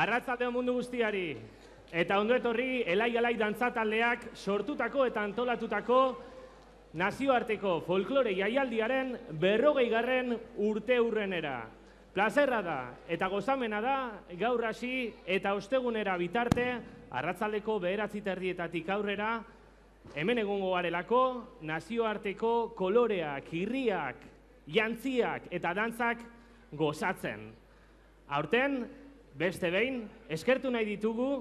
Arratsaldeon mundu guztiari, eta ondo etorri elai-alai dantza taldeak sortutako eta antolatutako nazioarteko folklore jaialdiaren 40. urteurrenera. Plazerra da eta gozamena da gaur hasi eta ostegunera bitarte, arratsaldeko 9:30 aurrera, hemen egongo garelako nazioarteko koloreak, irriak, jantziak eta dantzak gozatzen. Aurten, beste behin, eskertu nahi ditugu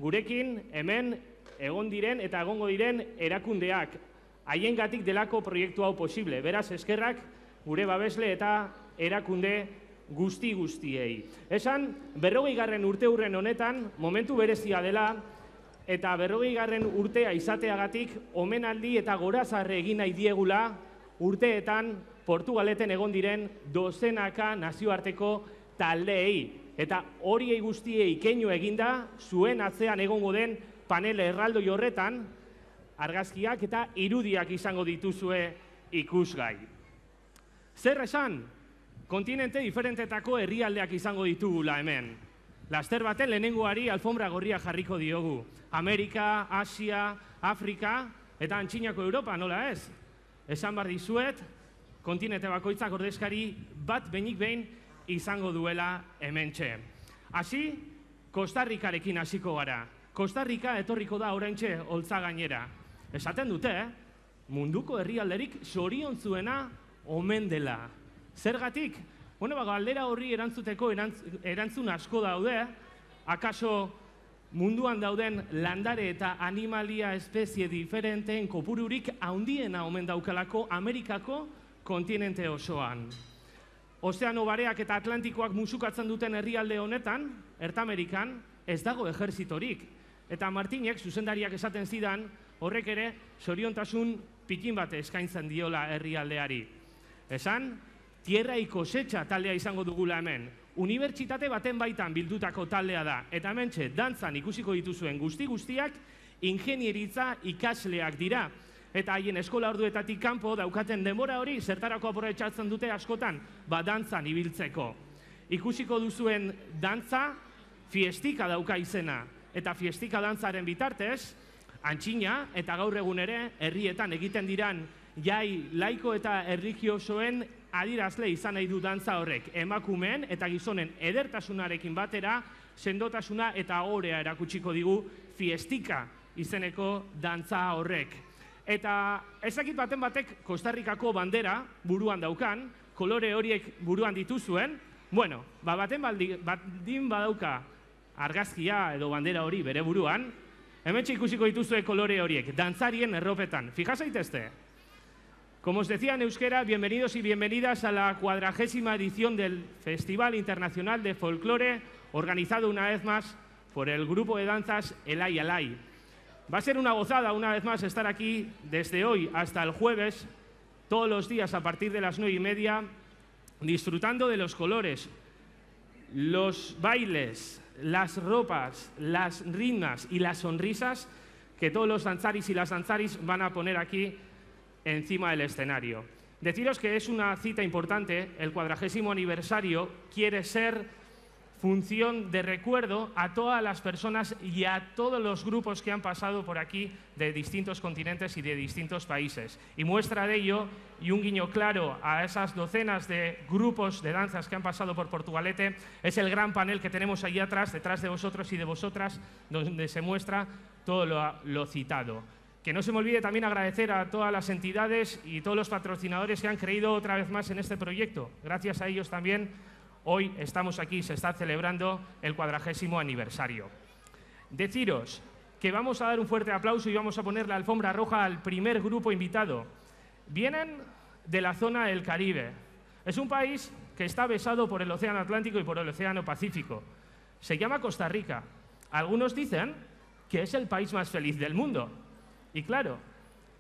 gurekin hemen egon diren eta egongo diren erakundeak. Haiengatik delako proiektu hau posible. Beraz, eskerrak gure babesle eta erakunde guztiei. Esan, 40. urteurren honetan, momentu berezia dela, eta 40. urtea izateagatik omenaldi eta gorazarre egin nahi diegula urteetan Portugaleten egon diren dozenaka nazioarteko taldeei. Eta horiei guztiei keinu eginda, zuen atzean egongo den panel erraldoi horretan, argazkiak eta irudiak izango dituzue ikusgai. Zer esan? Kontinente diferentetako herrialdeak izango ditugula hemen. Laster baten lehenengoari alfombra gorria jarriko diogu. Amerika, Asia, Afrika eta antzinako Europa, nola ez? Esan bar dizuet, kontinente bakoitzak ordezkari bat behinik behin izango duela hementxe. Hasi, Costa Ricarekin hasiko gara. Costa Rica etorriko da oraintxe holtza gainera. Esaten dute, munduko herrialderik zoriontzuena omen dela. Zergatik? Bueno, galdera horri erantzuteko erantzun asko daude, akaso munduan dauden landare eta animalia espezie diferenteen kopururik handiena omen daukalako Amerikako kontinente osoan. Ozeano bareak eta Atlantikoak musukatzen duten herrialde honetan, Ertamerikan, ez dago ejerzitorik. Eta Martinek, zuzendariak esaten zidan, horrek ere zoriontasun pikin bat eskaintzen diola herrialdeari. Esan, tierra y cosecha taldea izango dugula hemen. Unibertsitate baten baitan bildutako taldea da. Eta hementxe, dantzan ikusiko dituzuen guztiak ingenieritza ikasleak dira. Eta haien eskola orduetatik kanpo daukaten denbora hori zertarako aprobetxatzen dute askotan, dantzan ibiltzeko. Ikusiko duzuen dantza, fiestika dauka izena. Eta fiestika dantzaren bitartez, antxina eta gaur egun ere herrietan egiten diran jai laiko eta erlijiosoen adirazle izan nahi du dantza horrek. Emakumeen eta gizonen edertasunarekin batera, sendotasuna eta orea erakutsiko digu fiestika izeneko dantza horrek. Eta ezakit baten batek Costa Ricako bandera buruan daukan, kolore horiek buruan dituzuen, bueno, baten baldin badauka argazkia edo bandera hori bere buruan, hementxe ikusiko dituzue kolore horiek, dantzarien erropetan. Fija zaitezte. Como os decía en euskera, bienvenidos y bienvenidas a la 40ª edición del Festival Internacional de Folclore, organizado una vez más por el grupo de danzas Elai Alai. Va a ser una gozada, una vez más, estar aquí desde hoy hasta el jueves, todos los días a partir de las 9:30, disfrutando de los colores, los bailes, las ropas, las ritmas y las sonrisas que todos los danzaris y las danzaris van a poner aquí encima del escenario. Deciros que es una cita importante, el 40º aniversario quiere ser función de recuerdo a todas las personas y a todos los grupos que han pasado por aquí de distintos continentes y de distintos países. Y muestra de ello, y un guiño claro a esas docenas de grupos de danzas que han pasado por Portugalete, es el gran panel que tenemos allí atrás, detrás de vosotros y de vosotras, donde se muestra todo lo citado. Que no se me olvide también agradecer a todas las entidades y todos los patrocinadores que han creído otra vez más en este proyecto. Gracias a ellos también hoy estamos aquí, se está celebrando el 40º aniversario. Deciros que vamos a dar un fuerte aplauso y vamos a poner la alfombra roja al primer grupo invitado. Vienen de la zona del Caribe. Es un país que está besado por el Océano Atlántico y por el Océano Pacífico. Se llama Costa Rica. Algunos dicen que es el país más feliz del mundo. Y claro,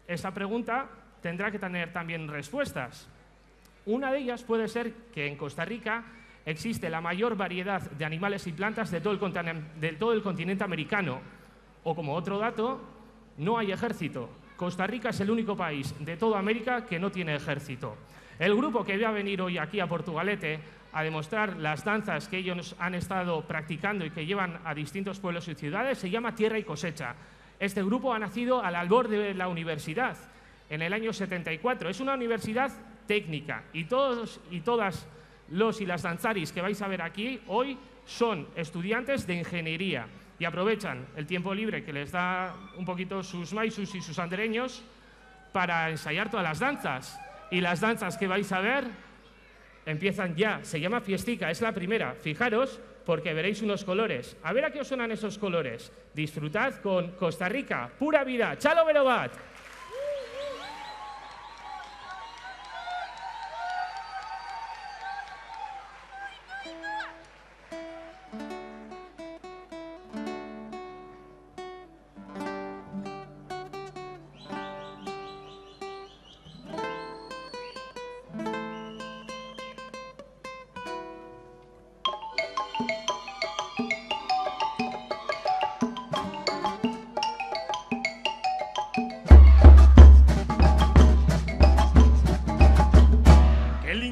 esa pregunta tendrá que tener también respuestas. Una de ellas puede ser que en Costa Rica existe la mayor variedad de animales y plantas de todo el continente americano. O como otro dato, no hay ejército. Costa Rica es el único país de toda América que no tiene ejército. El grupo que va a venir hoy aquí a Portugalete a demostrar las danzas que ellos han estado practicando y que llevan a distintos pueblos y ciudades se llama Tierra y Cosecha. Este grupo ha nacido al albor de la universidad en el año 74. Es una universidad técnica y todos y todas los y las danzaris que vais a ver aquí hoy son estudiantes de ingeniería y aprovechan el tiempo libre que les da un poquito sus maisus y sus andereños para ensayar todas las danzas. Y las danzas que vais a ver empiezan ya. Se llama fiestica, es la primera. Fijaros, porque veréis unos colores. A ver a qué os suenan esos colores. Disfrutad con Costa Rica, pura vida. ¡Chalo Verobat!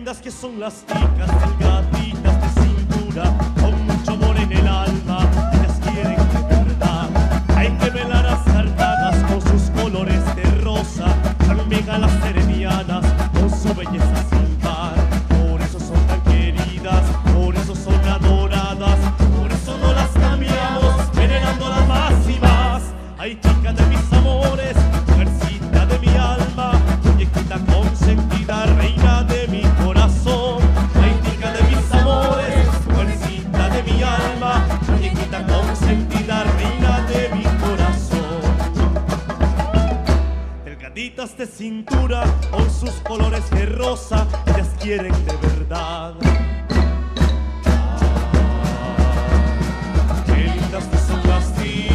lindas que son las chicas, delgaditas de cintura, con mucho amor en el alma, ellas quieren de verdad. Hay que velar a sardanas con sus colores de rosa, también a las serenianas con su belleza sin par. Por eso son tan queridas, por eso son adoradas, por eso no las cambiamos, venerándolas más y más. Ay, chica de mis amores, mujercita de mi alma, muñequita consentida, reina de mi corazón. Ay, chica de mis amores, mujercita de mi alma, muñequita consentida, reina de mi corazón. Delgaditas de cintura, con sus colores de rosa, ellas quieren de verdad. Qué lindas que son las chicas.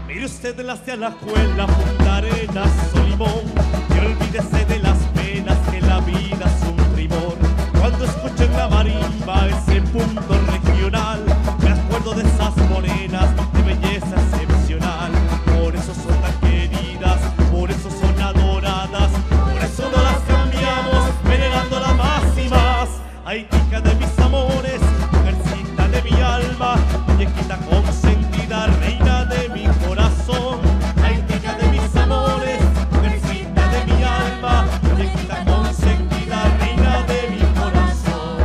Mire usted las de Alajuela, Punta Arenas o Limón, y olvídese de las penas, que la vida es un primor. Cuando escuchen la marimba, ese punto regional, me acuerdo de esas morenas de belleza excepcional. Por eso son tan queridas, por eso son adoradas, por eso no las cambiamos, venerándolas más y más. Ay, chica de mis amores, mujercita de mi alma, muñequita consentida, reina de mi corazón. Ay, chica de mis amores, mujercita de mi alma, muñequita consentida, reina de mi corazón.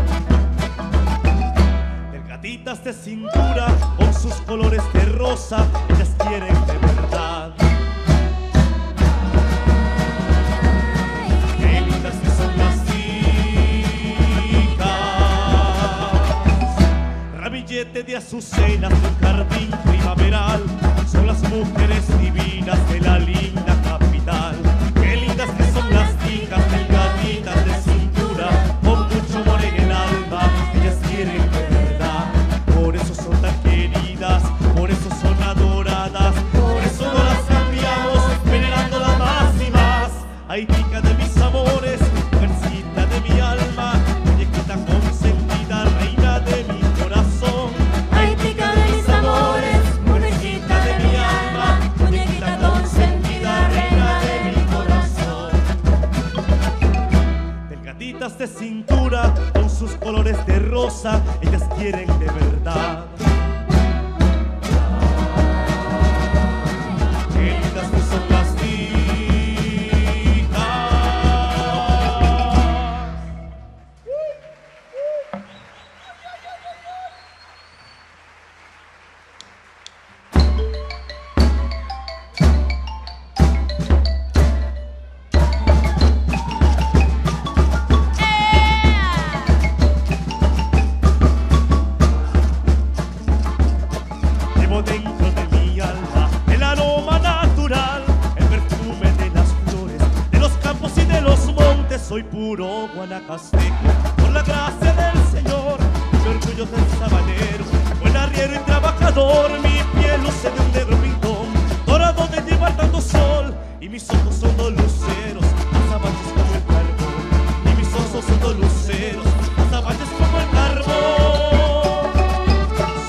Delgaditas de cintura, con sus colores de rosa, ellas quieren de verdad. Qué lindas que son las chicas. Ramillete de azucenas, un jardín primaveral, son las mujeres divinas de la linda capital. Qué lindas que son las chicas, delgaditas de cintura, con mucho amor en el alma, ellas quieren de verdad. Por eso son tan queridas, por eso son adoradas, por eso no las cambiamos, venerándolas más y más. Ay, chica de mis amores, mujercita de mi alma, muñequita consentida, reina de mi corazón. Ay, chica de mis amores, mujercita de mi alma, muñequita consentida, reina de mi corazón. Delgaditas de cintura, con sus colores de rosa, ellas quieren de verdad. Qué lindas que son las chicas. Llevo dentro de mi alma el aroma natural, el perfume de las flores, de los campos y de los montes. Soy puro guanacasteco, por la gracia del Señor. Mi orgullo del sabanero, buen arriero y trabajador. Mi piel luce de un negro pintón, dorado de llevar tanto sol. Y mis ojos son dos luceros, azabaches como el carbón. Y mis ojos son dos luceros, azabaches como el carbón.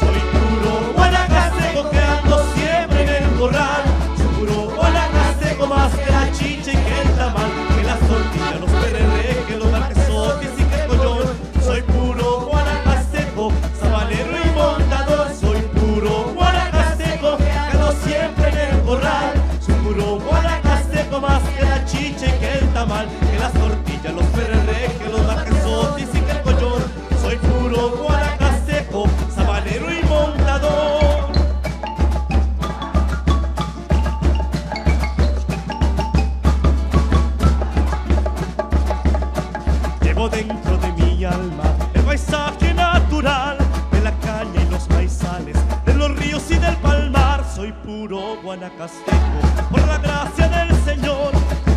Soy puro guanacasteco que ando siempre en el corral. Soy puro guanacasteco más que la chicha y que el tamal, que las tortillas, los pereré, que los marquesotes y que el collón. Soy puro guanacasteco, sabanero y montador. Soy puro guanacasteco que ando siempre en el corral. Soy puro guanacasteco más que la chicha y que el tamal, que las tortillas, los pereré, que los marquesotes y que el collón. Soy puro guanacasteco, sabanero y montador. Llevo dentro de mi alma el paisaje natural, de la caña y los maizales, de los ríos y del palmar. Soy puro guanacasteco, por la gracia del Señor.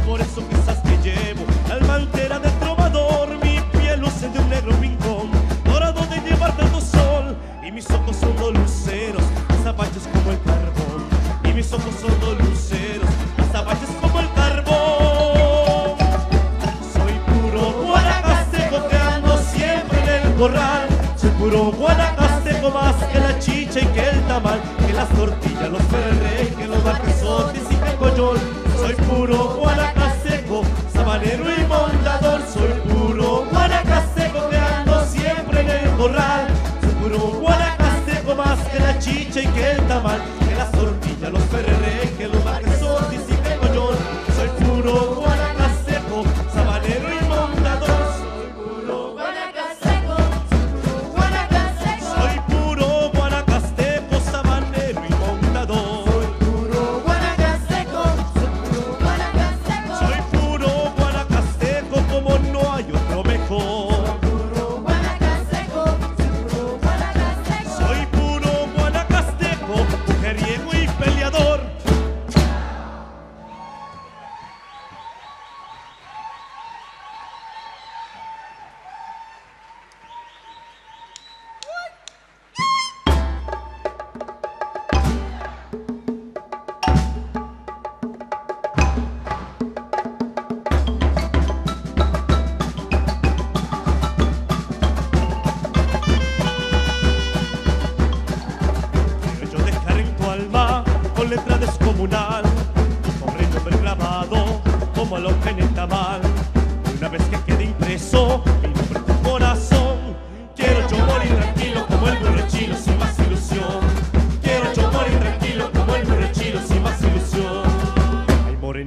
Por eso quizás que llevo la alma entera de trovador. Mi piel luce de un negro rincón, dorado de llevar tanto sol. Y mis ojos son dos luceros, azabaches como el carbón. Y mis ojos son dos luceros, azabaches como el carbón. Soy puro guanacasteco que ando siempre en el corral. Soy puro guanacasteco más que la chicha y que el tamal, que las tortillas, los ferré, que los marquesotes y que el collón. Soy puro guanacasteco,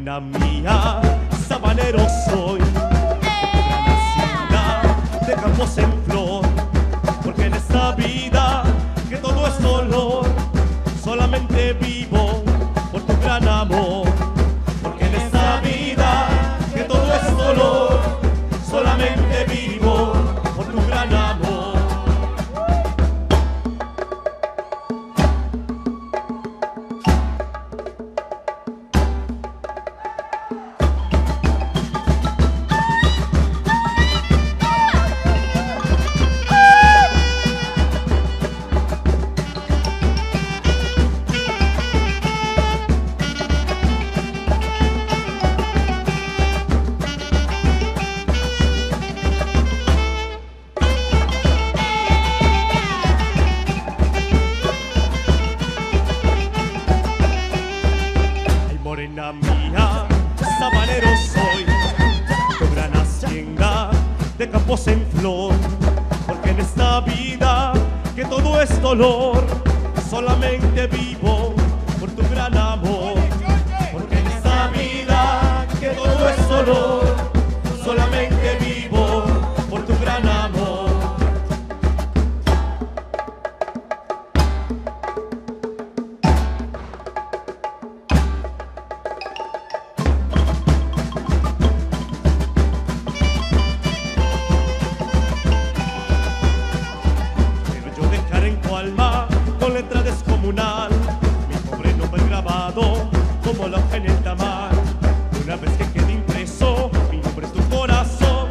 morena mía, sabanero soy, gran hacienda de campos en flor, porque en esta vida que todo es dolor, solamente vivo por tu gran amor, porque en esta vida que todo es dolor, solamente vivo por tu gran amor. Morena mía, sabanero soy, tu gran hacienda de campos en flor, porque en esta vida que todo es dolor, solamente vivo por tu gran amor, porque en esta vida que todo es dolor, solamente vivo por tu gran amor. Alma con letra descomunal, mi pobre nombre grabado como la hoja en el tamal. Una vez que quede impreso, mi nombre es tu corazón.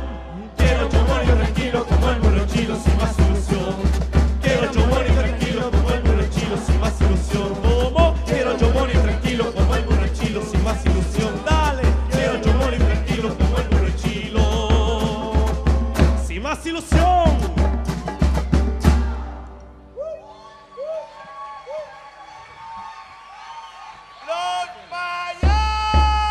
Quiero yo morir tranquilo como el mono chilo sin más ilusión. Quiero yo morir tranquilo como el mono chilo sin más ilusión. ¿Cómo? Quiero yo morir tranquilo como el mono chilo sin más ilusión. Dale, quiero yo morir tranquilo como el mono chilo sin más ilusión. ¡Los payasos!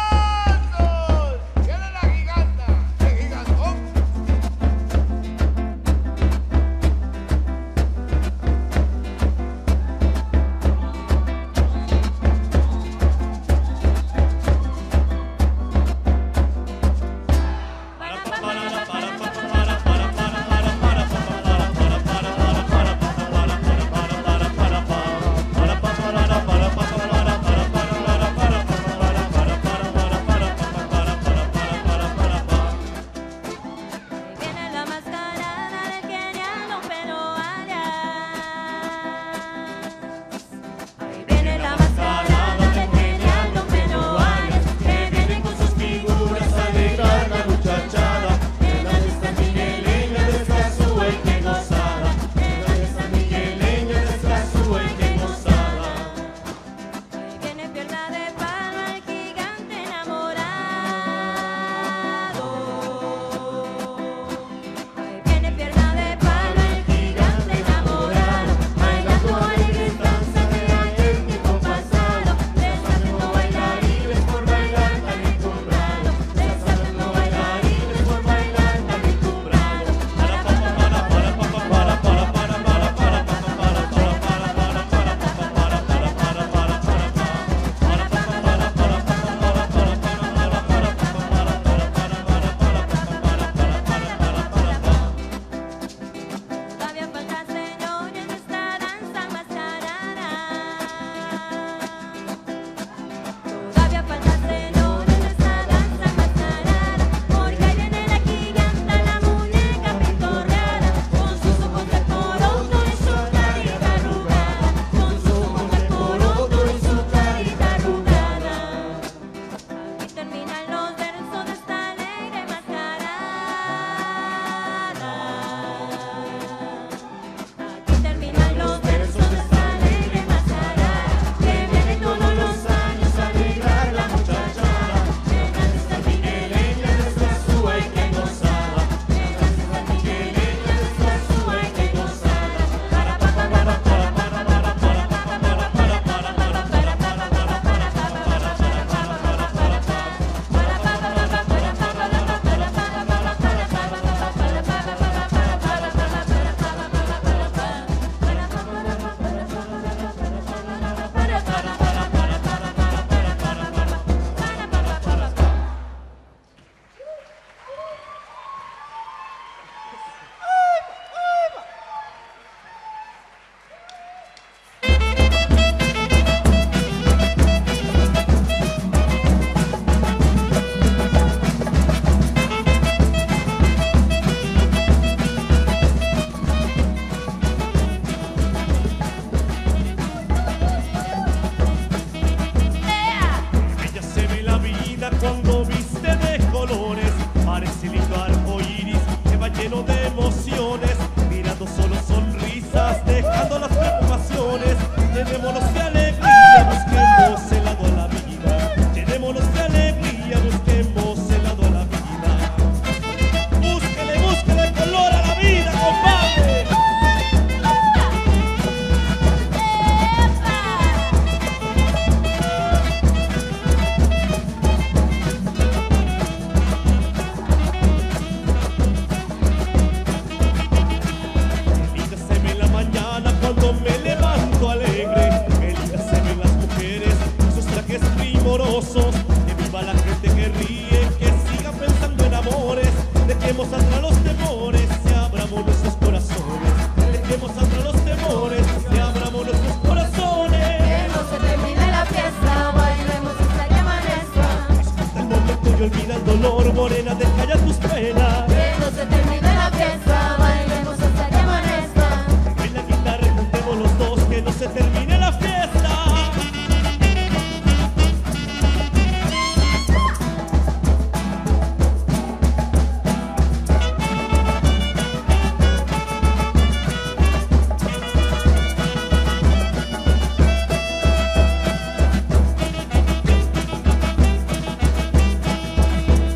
amorosos. Que viva la gente que ríe, que siga pensando en amores. Dejemos atrás los temores y abramos nuestros corazones. Dejemos atrás los temores y abramos nuestros corazones. Que no se termine la fiesta, bailemos hasta que amanezca. Disfruta el momento y olvida el dolor, morena, deja ya tus penas. Que no se termine la fiesta, bailemos hasta que amanezca. En la guitarra y juntemos los dos, que no se termine la fiesta.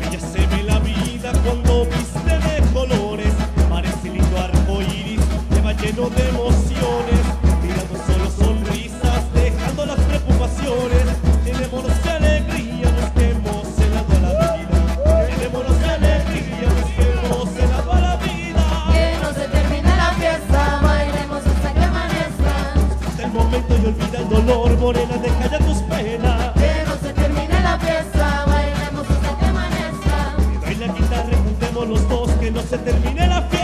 Ella se ve la vida cuando viste de colores, parece lindo arco iris, lleva lleno de emociones, tirando solo sonrisas, dejando las preocupaciones. Llenémonos de alegría, busquemos el lado a la vida. Llenémonos de alegría, busquemos el lado a la vida. Que no se termine la fiesta, bailemos hasta que amanezca. Disfruta el momento y olvida el dolor, morena, deja ya tus penas. Que no se termine la fiesta, bailemos hasta que amanezca. Baila guitarra y juntemos los dos, que no se termine la fiesta.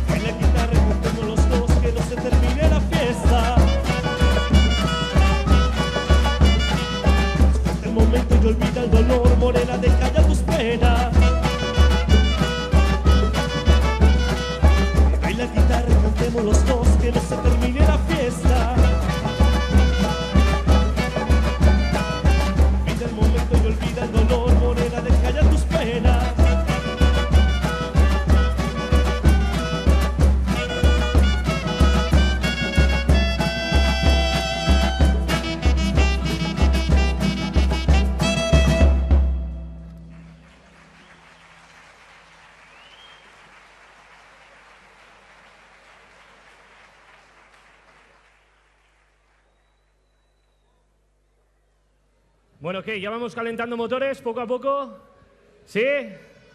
Baila guitarra y juntemos los dos, que no se termine la fiesta. Disfruta el momento y olvida el dolor, morena, deja ya tus penas. Baila guitarra y cantemos los dos, que no se termine la fiesta. Olvida el momento y olvida el dolor, morena, deja ya tus penas. Bueno, ¿qué? ¿Ya vamos calentando motores poco a poco? ¿Sí?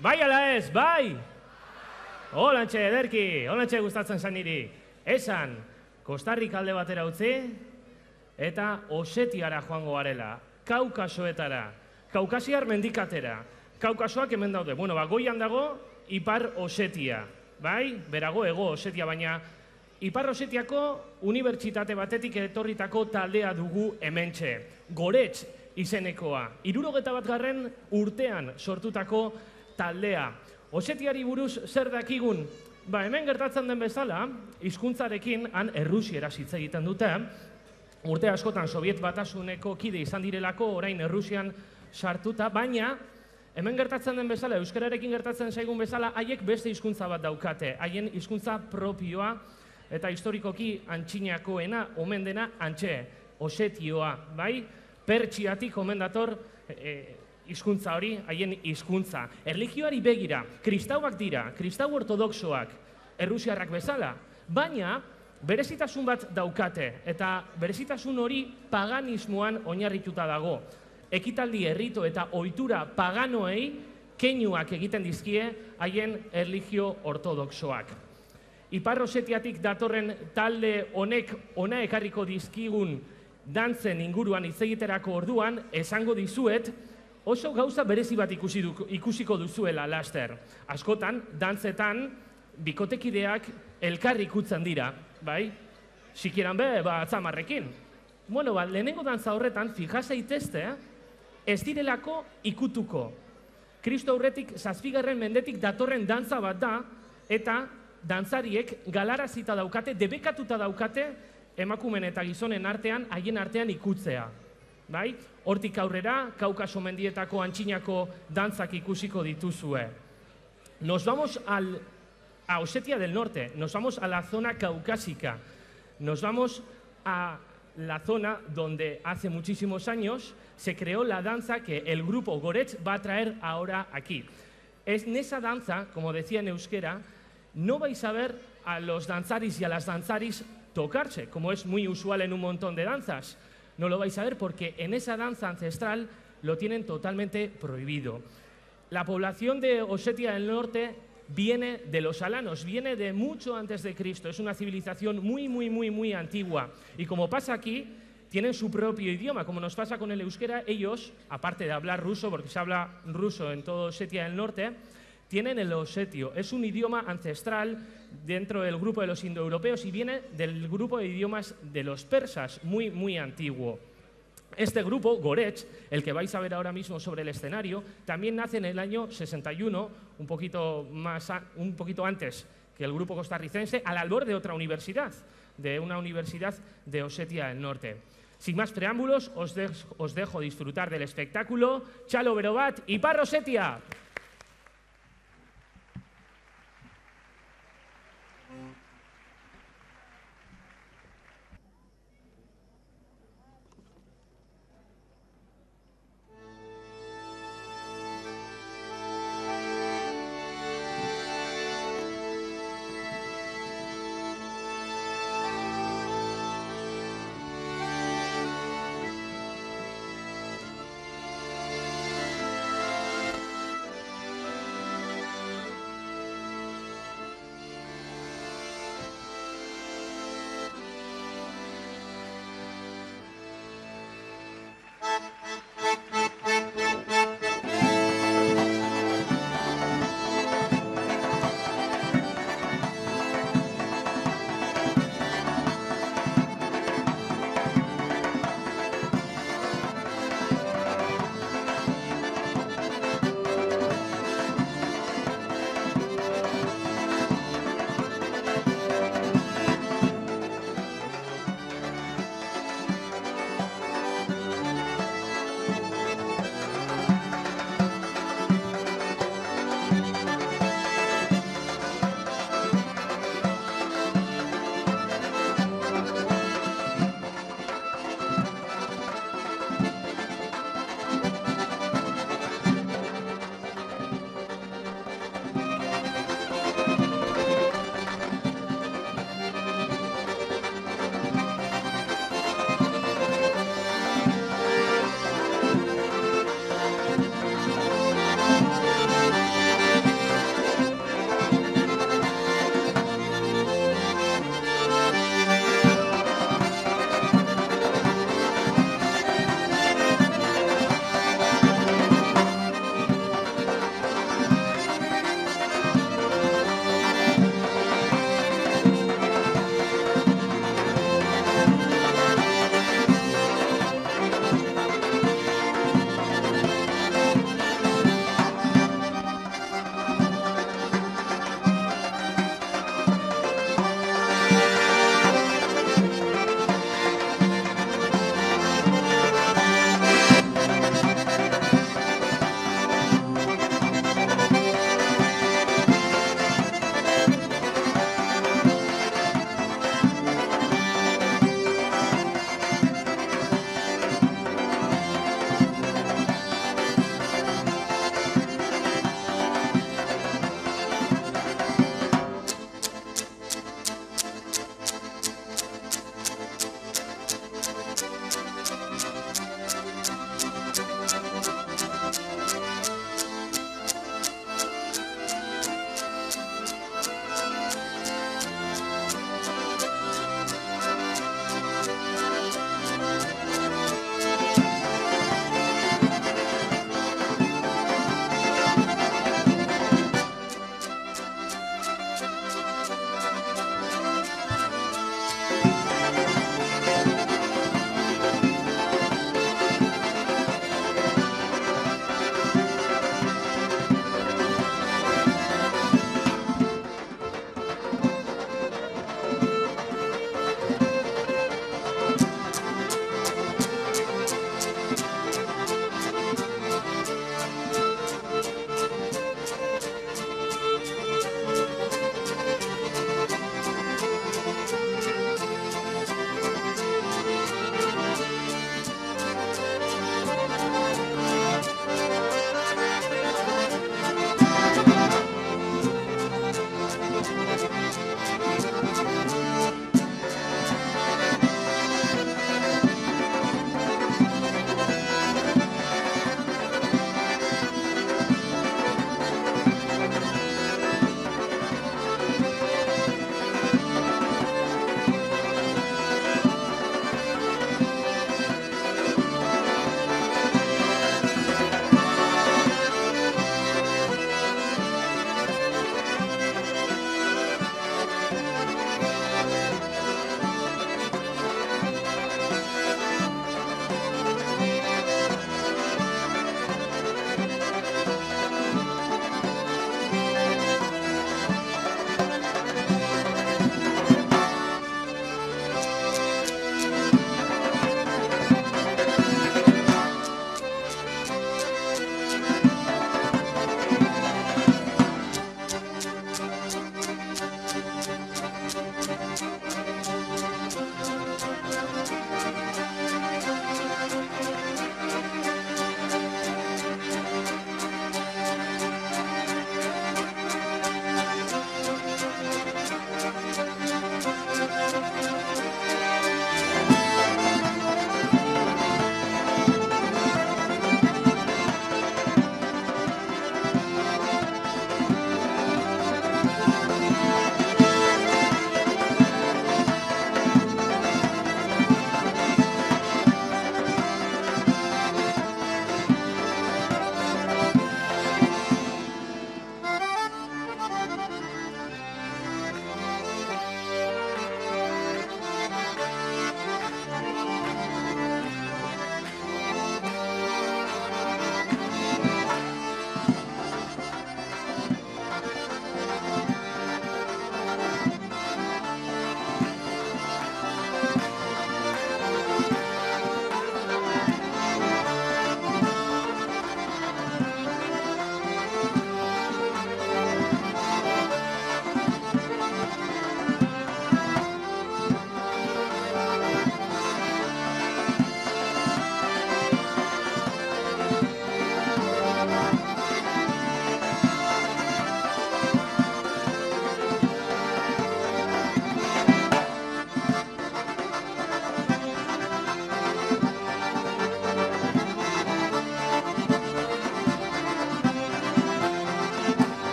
Bai ala ez, bai! Holantxe, ederki, holantxe gustatzen zan niri. Esan, Kostarrik alde batera utzi, eta Osetiara joango garela, Kaukasoetara, Kaukasiar mendikatera. Kaukasoak hemen daude. Bueno, goian dago, Ipar Osetia, bai? Berago, Ego Osetia, baina Ipar Osetiako unibertsitate batetik etorritako taldea dugu hementxe. Goretz izenekoa. 71. urtean sortutako taldea. Osetiari buruz zer dakigun? Ba, hemen gertatzen den bezala, hizkuntzarekin han errusieraz hitz egiten dute. Urte askotan Sobiet Batasuneko kide izan direlako, orain Errusian sartuta, baina hemen gertatzen den bezala, euskararekin gertatzen zaigun bezala, haiek beste hizkuntza bat daukate, haien hizkuntza propioa, eta historikoki antxinakoena, omen dena antxe, osetioa, bai? Pertsiatik omen dator hizkuntza hori, haien hizkuntza. Erlijioari begira, kristauak dira, kristau ortodoxoak, errusiarrak bezala, baina berezitasun bat daukate, eta berezitasun hori paganismoan oinarrituta dago. Ekitaldi, errito eta ohitura paganoei keinuak egiten dizkie haien erlijio ortodoxoak. Ipar Osetiatik datorren talde honek ona ekarriko dizkigun dantzen inguruan hitz egiterako orduan, esango dizuet, oso gauza berezi bat ikusiko duzuela laster. Askotan, dantzetan, bikotekideak elkarri ikutzen dira, bai? Sikieran be, atzamarrekin. Bueno, lehenengo dantza horretan, fija zaitezte, ez direlako ikutuko. Kristo aurretik 7. mendetik datorren dantza bat da, eta dantzariek galarazita daukate, debekatuta daukate, emakumen eta gizonen artean, haien artean ikutzea. Bai? Hortik aurrera, Kaukaso mendietako antxinako dantzak ikusiko dituzue. Nos vamos a Osetia del Norte, nos vamos a la zona caucásica, nos vamos a la zona donde hace muchísimos años se creó la danza que el grupo Goretz va a traer ahora aquí. En esa danza, como decía en euskera, no vais a ver a los danzaris y a las danzaris tocarse, como es muy usual en un montón de danzas. No lo vais a ver porque en esa danza ancestral lo tienen totalmente prohibido. La población de Osetia del Norte viene de los alanos, viene de mucho antes de Cristo. Es una civilización muy antigua. Y como pasa aquí, tienen su propio idioma. Como nos pasa con el euskera, ellos, aparte de hablar ruso, porque se habla ruso en todo Osetia del Norte, tienen el osetio. Es un idioma ancestral dentro del grupo de los indoeuropeos y viene del grupo de idiomas de los persas, muy antiguo. Este grupo, Gorech, el que vais a ver ahora mismo sobre el escenario, también nace en el año 61, un poquito antes que el grupo costarricense, al albor de otra universidad, de una universidad de Osetia del Norte. Sin más preámbulos, os dejo disfrutar del espectáculo Txalo Berobat y Ipar Osetia.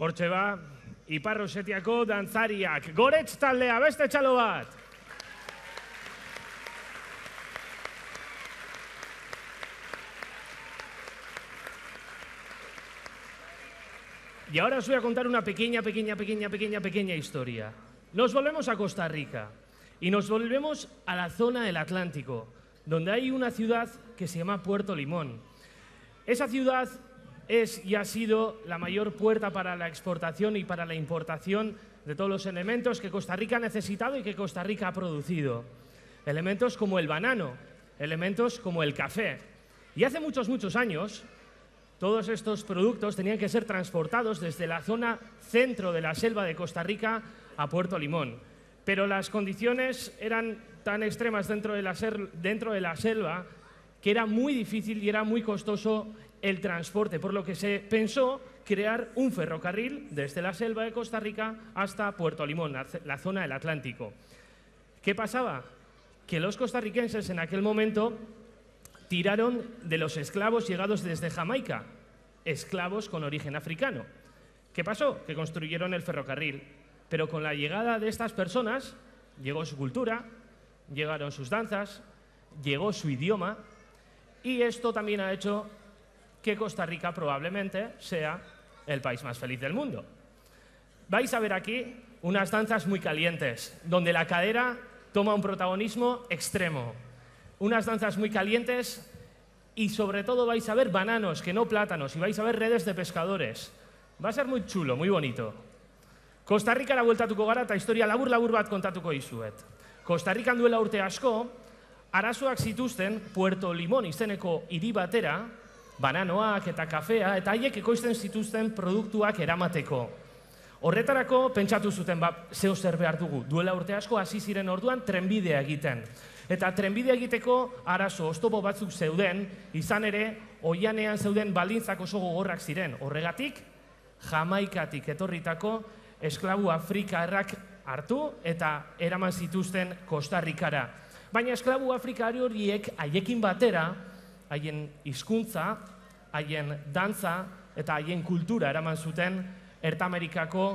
Hortxe ba, Ipar Osetiako dantzariak. Goretz taldea, beste txalo bat! Y ahora os voy a contar una pequeña historia. Nos volvemos a Costa Rica y nos volvemos a la zona del Atlántico, donde hay una ciudad que se llama Puerto Limón. Esa ciudad es y ha sido la mayor puerta para la exportación y para la importación de todos los elementos que Costa Rica ha necesitado y que Costa Rica ha producido. Elementos como el banano, elementos como el café. Y hace muchos años, todos estos productos tenían que ser transportados desde la zona centro de la selva de Costa Rica a Puerto Limón. Pero las condiciones eran tan extremas dentro de la selva que era muy difícil y era muy costoso el transporte, por lo que se pensó crear un ferrocarril desde la selva de Costa Rica hasta Puerto Limón, la zona del Atlántico. ¿Qué pasaba? Que los costarricenses en aquel momento tiraron de los esclavos llegados desde Jamaica, esclavos con origen africano. ¿Qué pasó? Que construyeron el ferrocarril, pero con la llegada de estas personas llegó su cultura, llegaron sus danzas, llegó su idioma, y esto también ha hecho que Costa Rica probablemente sea el país más feliz del mundo. Vais a ver aquí unas danzas muy calientes, donde la cadera toma un protagonismo extremo. Unas danzas muy calientes y sobre todo vais a ver bananos, que no plátanos, y vais a ver redes de pescadores. Va a ser muy chulo, muy bonito. Costa Rikara bueltatuko gara eta historia labur bat kontatuko dizuet. Costa Rikan duela urte asko, arazoak zituzten Puerto Limón izeneko hiri batera, bananoak eta kafea, eta haiek ekoizten zituzten produktuak eramateko. Horretarako pentsatu zuten, zeo zer behar dugu. Duela urte asko hasi ziren orduan trenbidea egiten. Eta trenbidea egiteko arazo oztopo batzuk zeuden, izan ere, oianean zeuden baldintzak oso gogorrak ziren. Horregatik, Jamaikatik etorritako esklabu afrikarrak hartu eta eraman zituzten Costa Rikara. Baina esklabu afrikari horiek haiekin batera, haien hizkuntza, haien dantza eta haien kultura eraman zuten Ertamerikako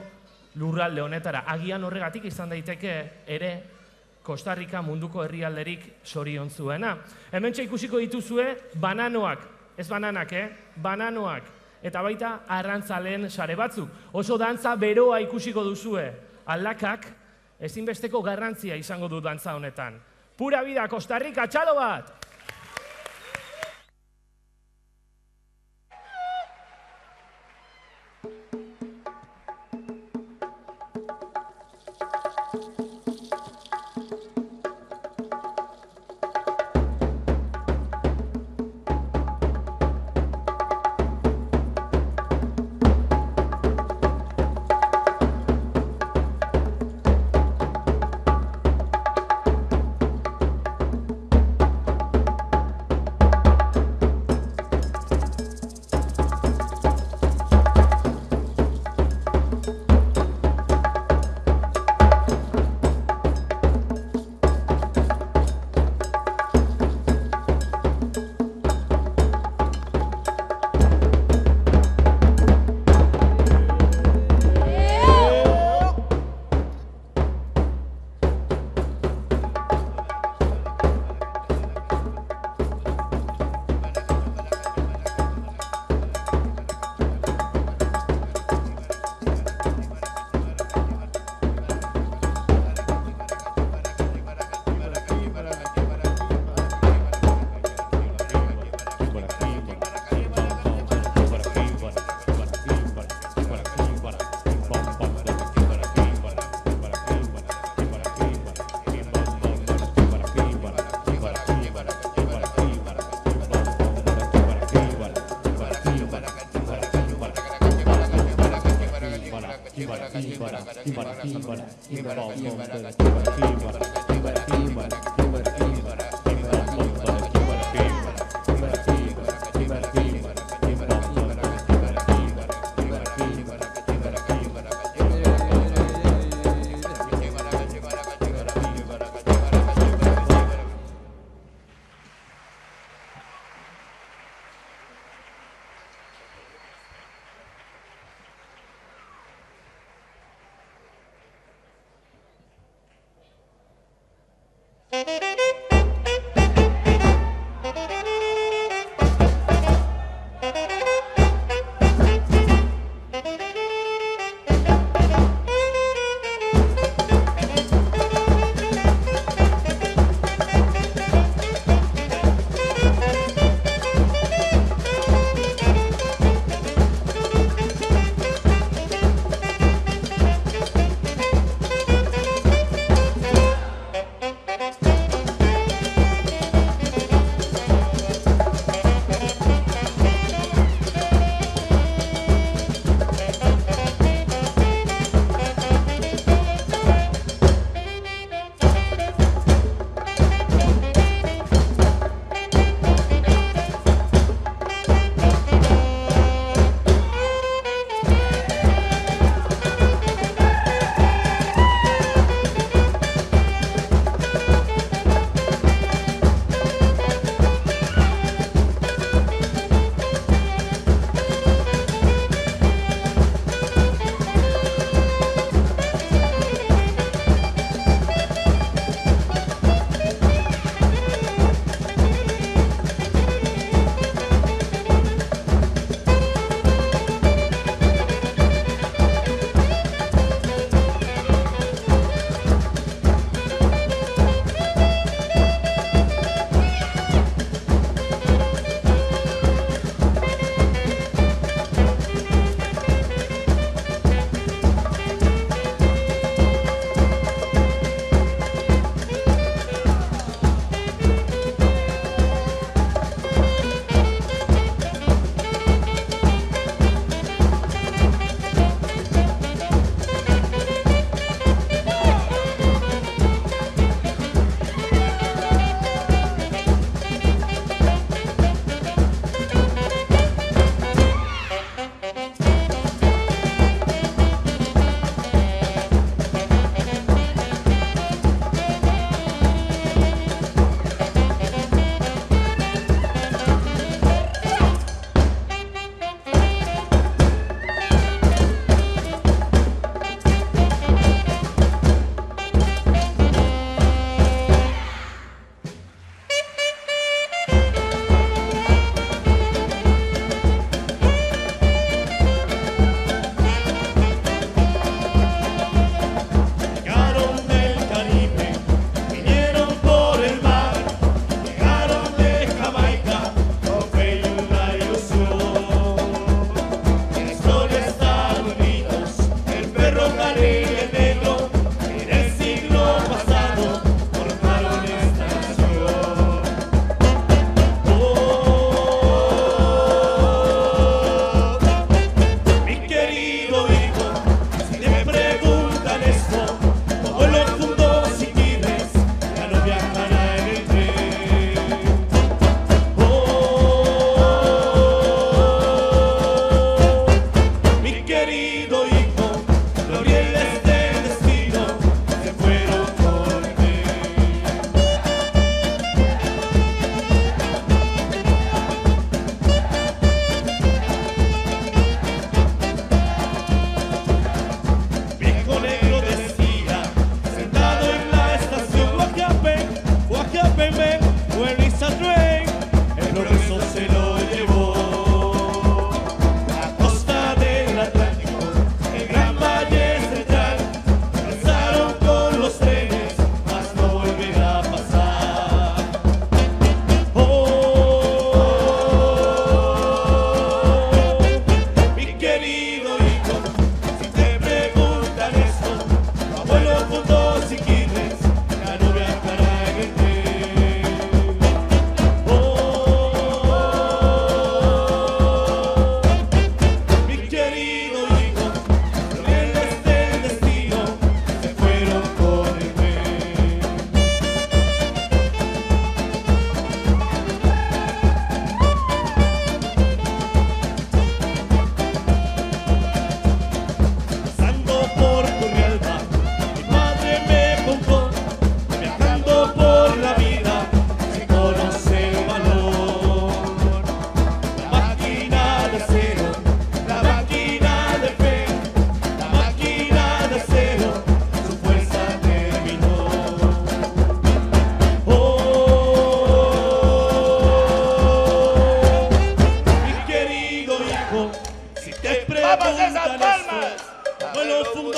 lurralde honetara. Agian horregatik izan daiteke ere Costa Rika munduko herrialderik zoriontzuena. Hementxe ikusiko dituzue bananoak, ez bananak, bananoak, eta baita arrantzaleen sare batzuk. Oso dantza beroa ikusiko duzue. Aldakak ezinbesteko garrantzia izango du dantza honetan. Pura vida, Costa Rica, txalo bat!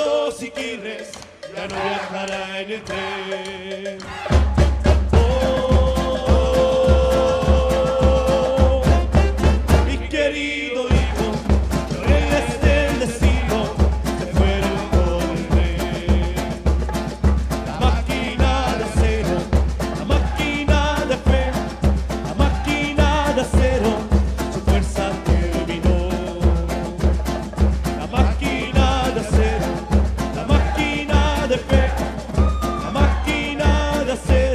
Alto Siquirres ya no viajará en el tren. Mi querido hijo, reyes del destino se fueron con el tren. La máquina de acero, la máquina de fe, la máquina de acero, su fuerza terminó. La máquina de acero, la máquina de fe, la máquina de acero.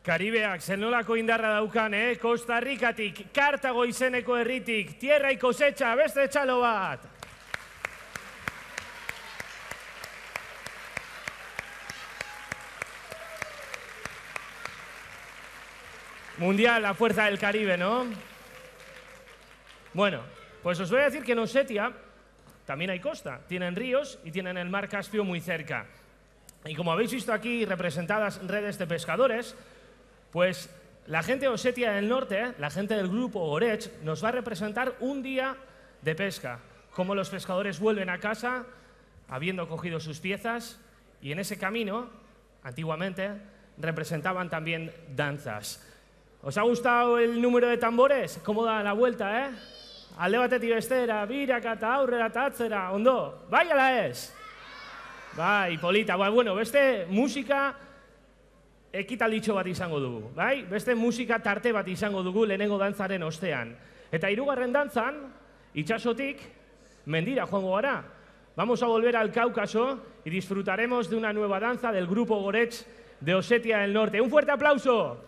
Karibeak zenolako indarra daukan, Costa Ricatik, Kartago izeneko herritik, tierra y cosecha, beste txalo bat! Mundial, la fuerza del Caribe, ¿no? Bueno, pues os voy a decir que en Osetia también hay costa, tienen ríos y tienen el mar Caspio muy cerca. Y como habéis visto aquí representadas redes de pescadores, pues la gente de Osetia del Norte, la gente del grupo Orech, nos va a representar un día de pesca. Cómo los pescadores vuelven a casa habiendo cogido sus piezas y en ese camino, antiguamente, representaban también danzas. ¿Os ha gustado el número de tambores? ¿Cómo da la vuelta, Alde batetik bestera, birak eta aurrera eta atzera, ondo? Bai ala ez? Bai, polita, bueno, beste musika ekitalditxo bat izango dugu, bai? Beste musika tarte bat izango dugu lehenengo dantzaren ostean. Eta hirugarren dantzan, itsasotik, mendira joango gara. Vamos a volver al Cáucaso y disfrutaremos de una nueva danza del grupo Orech de Osetia del Norte. ¡Un fuerte aplauso!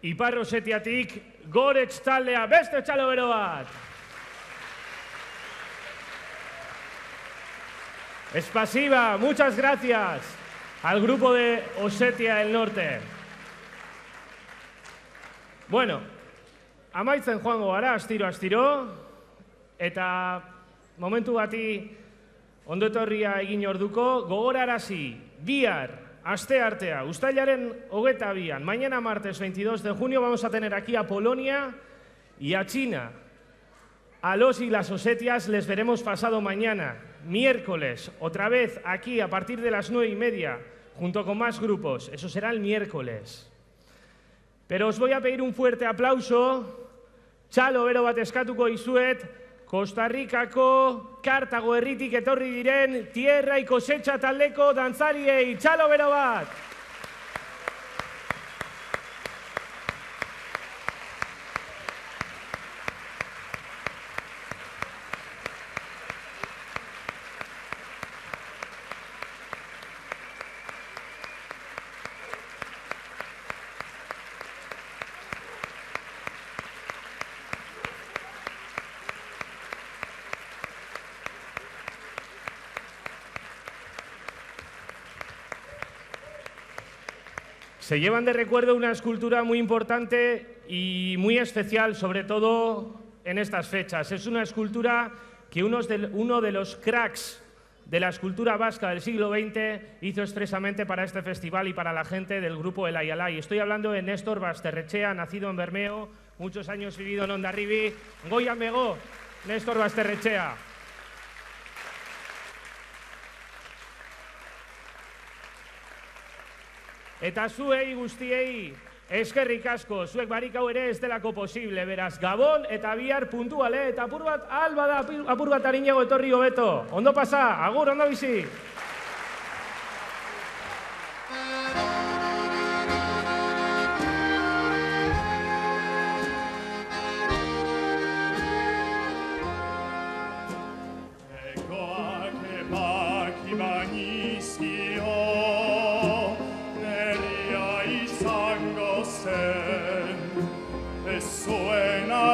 Ipar Osetiatik Gorets taldea, beste txalo bero bat. Espasiba, muchas gracias al grupo de Osetia del Norte. Bueno, amaitzen joango gara, astiro, eta momentu bati ondo etorria egin orduko, gogorarazi, bihar, asteartea, uztailaren 22an, mañana martes 22 de junio vamos a tener aquí a Polonia y a China. A los y las Osetias les veremos pasado mañana, miércoles, otra vez aquí a partir de las 9:30, junto con más grupos. Eso será el miércoles. Pero os voy a pedir un fuerte aplauso. Txalo bero bat eskatuko izuet, Costa Ricako, Kartago herritik etorri diren, Tierra y Cosecha taldeko dantzariei, txalo bero bat! Se llevan de recuerdo una escultura muy importante y muy especial, sobre todo en estas fechas. Es una escultura que uno de los cracks de la escultura vasca del siglo XX hizo expresamente para este festival y para la gente del grupo El Ayalay. Estoy hablando de Néstor Basterrechea, nacido en Bermeo, muchos años vivido en Hondarribi. Goian bego, Néstor Basterrechea. Eta zuei guztiei eskerrik asko, zuek barik hau ere ez delako posible, beraz, Gabon eta bihar puntuale, eta apur bat, albada apur bat arinago etorri hobeto. Ondo pasa, agur, ondo bizi! Suena